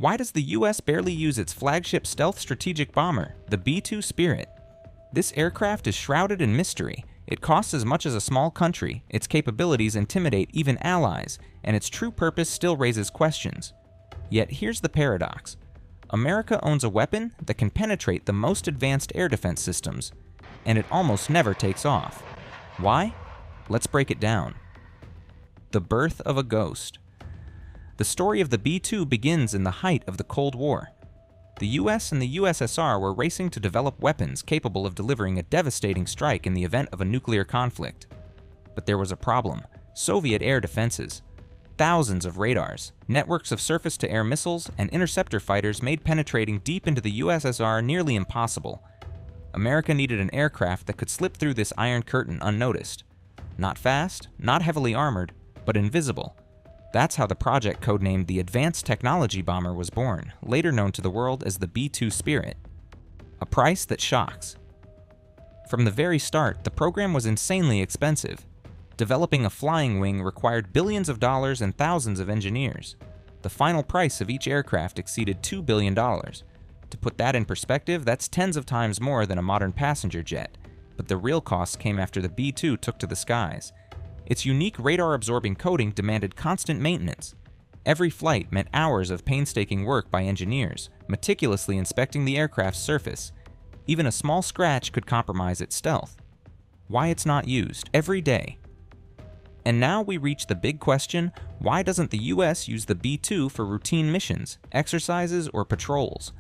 Why does the US barely use its flagship stealth strategic bomber, the B-2 Spirit? This aircraft is shrouded in mystery. It costs as much as a small country, its capabilities intimidate even allies, and its true purpose still raises questions. Yet here's the paradox. America owns a weapon that can penetrate the most advanced air defense systems, and it almost never takes off. Why? Let's break it down. The birth of a ghost. The story of the B-2 begins in the height of the Cold War. The US and the USSR were racing to develop weapons capable of delivering a devastating strike in the event of a nuclear conflict. But there was a problem: Soviet air defenses. Thousands of radars, networks of surface-to-air missiles, and interceptor fighters made penetrating deep into the USSR nearly impossible. America needed an aircraft that could slip through this iron curtain unnoticed. Not fast, not heavily armored, but invisible. That's how the project codenamed the Advanced Technology Bomber was born, later known to the world as the B-2 Spirit. A price that shocks. From the very start, the program was insanely expensive. Developing a flying wing required billions of dollars and thousands of engineers. The final price of each aircraft exceeded $2 billion. To put that in perspective, that's tens of times more than a modern passenger jet. But the real costs came after the B-2 took to the skies. Its unique radar-absorbing coating demanded constant maintenance. Every flight meant hours of painstaking work by engineers, meticulously inspecting the aircraft's surface. Even a small scratch could compromise its stealth. Why it's not used every day. And now we reach the big question: why doesn't the US use the B-2 for routine missions, exercises, or patrols?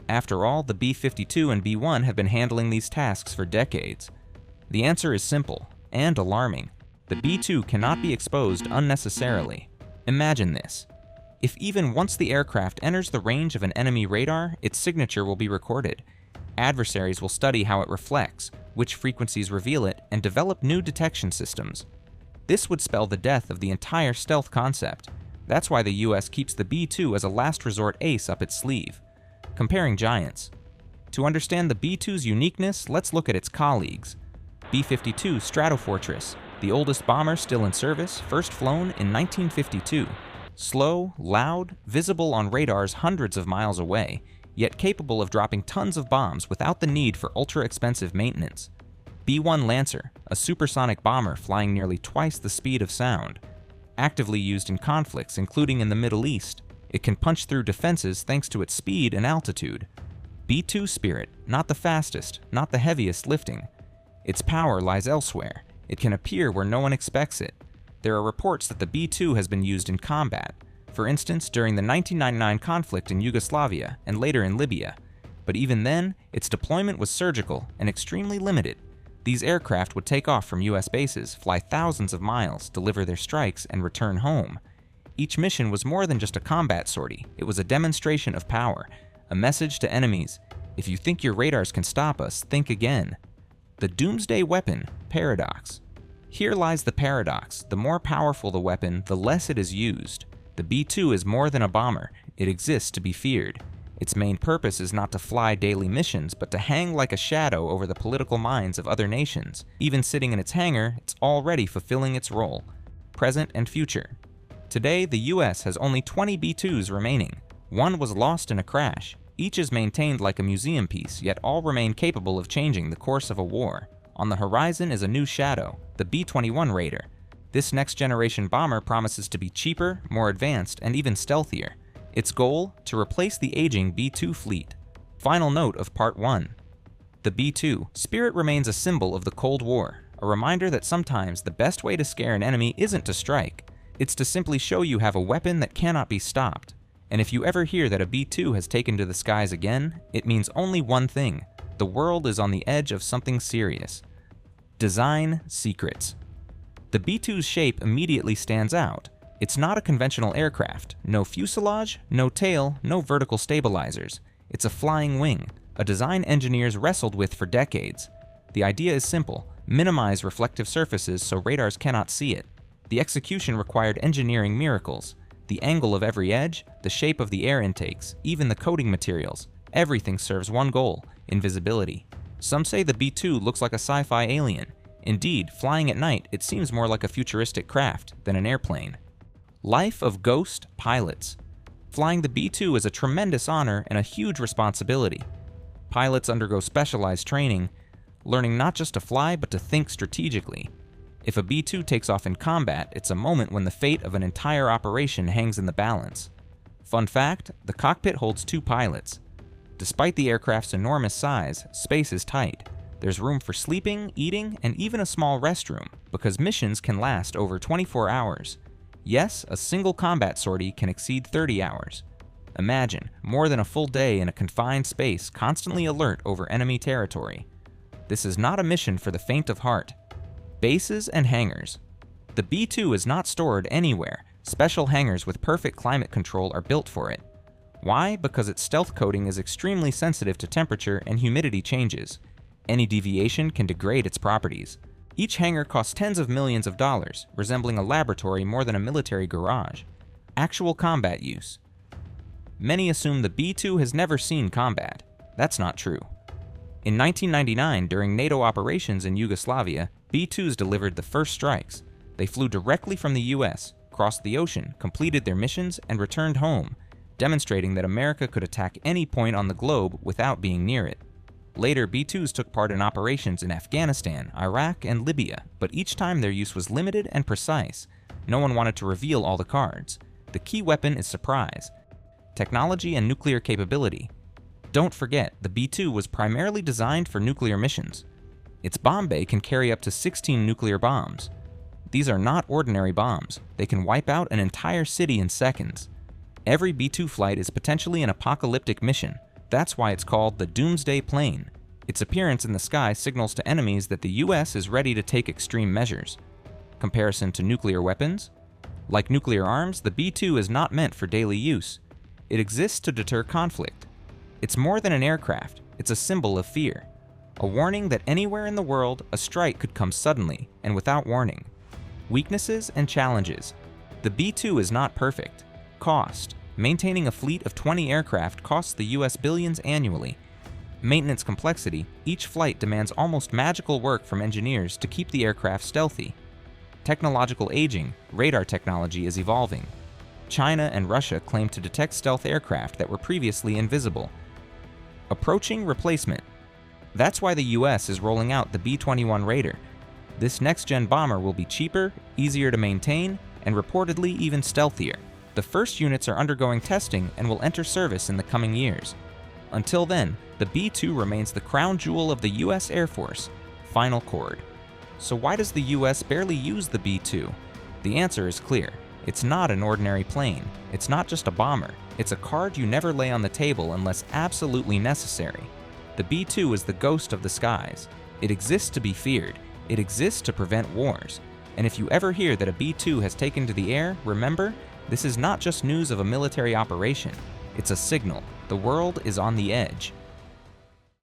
After all, the B-52 and B-1 have been handling these tasks for decades. The answer is simple and alarming. The B-2 cannot be exposed unnecessarily. Imagine this. If even once the aircraft enters the range of an enemy radar, its signature will be recorded. Adversaries will study how it reflects, which frequencies reveal it, and develop new detection systems. This would spell the death of the entire stealth concept. That's why the US keeps the B-2 as a last resort ace up its sleeve. Comparing giants. To understand the B-2's uniqueness, let's look at its colleagues. B-52 Stratofortress, the oldest bomber still in service, first flown in 1952. Slow, loud, visible on radars hundreds of miles away, yet capable of dropping tons of bombs without the need for ultra-expensive maintenance. B-1 Lancer, a supersonic bomber flying nearly twice the speed of sound. Actively used in conflicts, including in the Middle East, it can punch through defenses thanks to its speed and altitude. B-2 Spirit, not the fastest, not the heaviest lifting. Its power lies elsewhere. It can appear where no one expects it. There are reports that the B-2 has been used in combat, for instance during the 1999 conflict in Yugoslavia and later in Libya. But even then, its deployment was surgical and extremely limited. These aircraft would take off from US bases, fly thousands of miles, deliver their strikes, and return home. Each mission was more than just a combat sortie. It was a demonstration of power, a message to enemies: if you think your radars can stop us, think again. The doomsday weapon paradox. Here lies the paradox. The more powerful the weapon, the less it is used. The B-2 is more than a bomber. It exists to be feared. Its main purpose is not to fly daily missions, but to hang like a shadow over the political minds of other nations. Even sitting in its hangar, it's already fulfilling its role, present and future. Today, the US has only 20 B-2s remaining. One was lost in a crash. Each is maintained like a museum piece, yet all remain capable of changing the course of a war. On the horizon is a new shadow, the B-21 Raider. This next-generation bomber promises to be cheaper, more advanced, and even stealthier. Its goal? To replace the aging B-2 fleet. Final note of Part 1. The B-2 Spirit remains a symbol of the Cold War, a reminder that sometimes the best way to scare an enemy isn't to strike. It's to simply show you have a weapon that cannot be stopped. And if you ever hear that a B-2 has taken to the skies again, it means only one thing: the world is on the edge of something serious. Design secrets. The B-2's shape immediately stands out. It's not a conventional aircraft. No fuselage, no tail, no vertical stabilizers. It's a flying wing, a design engineers wrestled with for decades. The idea is simple: minimize reflective surfaces so radars cannot see it. The execution required engineering miracles. The angle of every edge, the shape of the air intakes, even the coating materials. Everything serves one goal: invisibility. Some say the B-2 looks like a sci-fi alien. Indeed, flying at night, it seems more like a futuristic craft than an airplane. Life of ghost pilots. Flying the B-2 is a tremendous honor and a huge responsibility. Pilots undergo specialized training, learning not just to fly but to think strategically. If a B-2 takes off in combat, it's a moment when the fate of an entire operation hangs in the balance. Fun fact, the cockpit holds 2 pilots. Despite the aircraft's enormous size, space is tight. There's room for sleeping, eating, and even a small restroom, because missions can last over 24 hours. Yes, a single combat sortie can exceed 30 hours. Imagine, more than a full day in a confined space, constantly alert over enemy territory. This is not a mission for the faint of heart. Bases and hangars. The B-2 is not stored anywhere. Special hangars with perfect climate control are built for it. Why? Because its stealth coating is extremely sensitive to temperature and humidity changes. Any deviation can degrade its properties. Each hangar costs tens of millions of dollars, resembling a laboratory more than a military garage. Actual combat use. Many assume the B-2 has never seen combat. That's not true. In 1999, during NATO operations in Yugoslavia, B-2s delivered the first strikes. They flew directly from the US, crossed the ocean, completed their missions, and returned home, demonstrating that America could attack any point on the globe without being near it. Later, B-2s took part in operations in Afghanistan, Iraq, and Libya, but each time their use was limited and precise. No one wanted to reveal all the cards. The key weapon is surprise. Technology and nuclear capability. Don't forget, the B-2 was primarily designed for nuclear missions. Its bomb bay can carry up to 16 nuclear bombs. These are not ordinary bombs. They can wipe out an entire city in seconds. Every B-2 flight is potentially an apocalyptic mission. That's why it's called the Doomsday Plane. Its appearance in the sky signals to enemies that the US is ready to take extreme measures. Comparison to nuclear weapons? Like nuclear arms, the B-2 is not meant for daily use. It exists to deter conflict. It's more than an aircraft, it's a symbol of fear. A warning that anywhere in the world, a strike could come suddenly and without warning. Weaknesses and challenges. The B-2 is not perfect. Cost. Maintaining a fleet of 20 aircraft costs the US billions annually. Maintenance complexity. Each flight demands almost magical work from engineers to keep the aircraft stealthy. Technological aging. Radar technology is evolving. China and Russia claim to detect stealth aircraft that were previously invisible. Approaching replacement. That's why the US is rolling out the B-21 Raider. This next-gen bomber will be cheaper, easier to maintain, and reportedly even stealthier. The first units are undergoing testing and will enter service in the coming years. Until then, the B-2 remains the crown jewel of the US Air Force. Final chord. So why does the US barely use the B-2? The answer is clear. It's not an ordinary plane. It's not just a bomber. It's a card you never lay on the table unless absolutely necessary. The B-2 is the ghost of the skies. It exists to be feared. It exists to prevent wars. And if you ever hear that a B-2 has taken to the air, remember, this is not just news of a military operation. It's a signal. The world is on the edge.